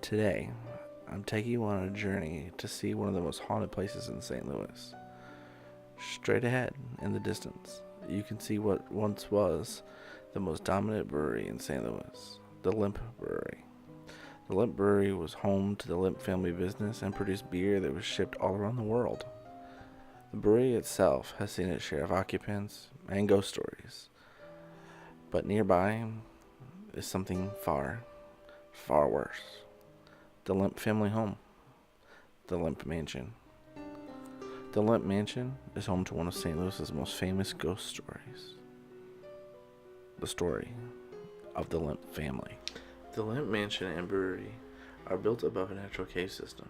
Today, I'm taking you on a journey to see one of the most haunted places in St. Louis. Straight ahead, in the distance, you can see what once was the most dominant brewery in St. Louis, the Lemp Brewery. The Lemp Brewery was home to the Lemp family business and produced beer that was shipped all around the world. The brewery itself has seen its share of occupants and ghost stories, but nearby is something far, far worse. The Lemp family home, the Lemp Mansion. The Lemp Mansion is home to one of St. Louis's most famous ghost stories. The story of the Lemp family. The Lemp Mansion and brewery are built above a natural cave system.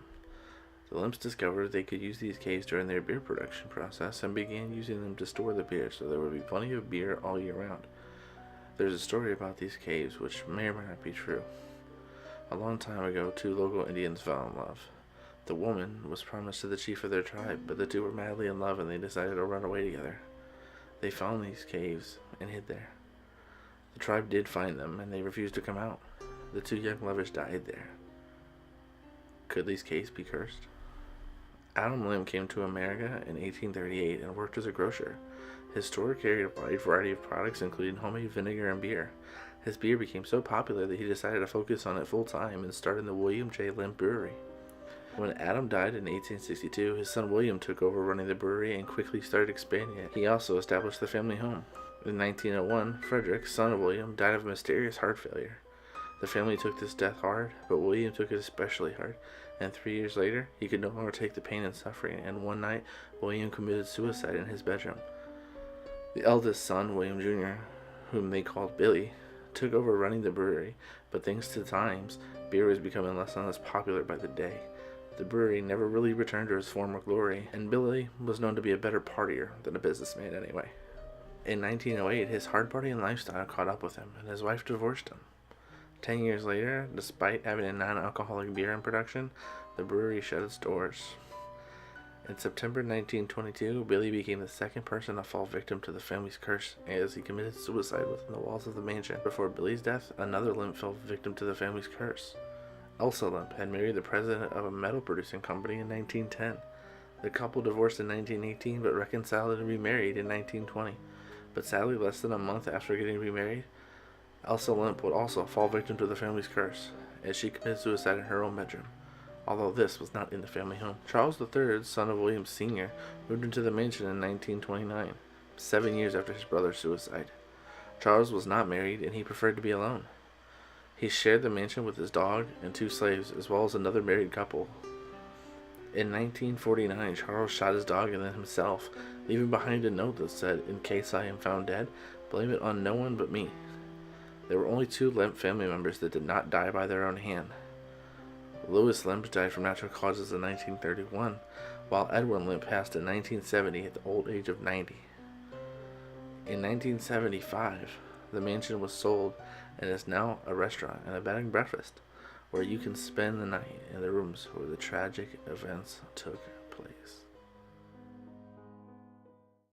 The Lemps discovered they could use these caves during their beer production process and began using them to store the beer so there would be plenty of beer all year round. There's a story about these caves which may or may not be true. A long time ago, two local Indians fell in love. The woman was promised to the chief of their tribe, but the two were madly in love and they decided to run away together. They found these caves and hid there. The tribe did find them and they refused to come out. The two young lovers died there. Could these caves be cursed? Adam Lemp came to America in 1838 and worked as a grocer. His store carried a wide variety of products including homemade vinegar and beer. His beer became so popular that he decided to focus on it full time and started the William J. Lemp Brewery. When Adam died in 1862, his son William took over running the brewery and quickly started expanding it. He also established the family home. In 1901, Frederick, son of William, died of mysterious heart failure. The family took this death hard, but William took it especially hard, and 3 years later, he could no longer take the pain and suffering, and one night, William committed suicide in his bedroom. The eldest son, William Jr., whom they called Billy, took over running the brewery, but thanks to the times, beer was becoming less and less popular by the day. The brewery never really returned to its former glory, and Billy was known to be a better partier than a businessman anyway. In 1908, his hard partying lifestyle caught up with him, and his wife divorced him. 10 years later, despite having a non-alcoholic beer in production, the brewery shut its doors. In September 1922, Billy became the second person to fall victim to the family's curse as he committed suicide within the walls of the mansion. Before Billy's death, another Lemp fell victim to the family's curse. Elsa Lemp had married the president of a metal producing company in 1910. The couple divorced in 1918 but reconciled and remarried in 1920. But sadly, less than a month after getting remarried, Elsa Lemp would also fall victim to the family's curse as she committed suicide in her own bedroom, although this was not in the family home. Charles III, son of William Sr., moved into the mansion in 1929, 7 years after his brother's suicide. Charles was not married and he preferred to be alone. He shared the mansion with his dog and 2 slaves, as well as another married couple. In 1949, Charles shot his dog and then himself, leaving behind a note that said, "In case I am found dead, blame it on no one but me." There were only 2 Lemp family members that did not die by their own hand. Louis Lemp died from natural causes in 1931, while Edwin Lemp passed in 1970 at the old age of 90. In 1975, the mansion was sold and is now a restaurant and a bed and breakfast where you can spend the night in the rooms where the tragic events took place.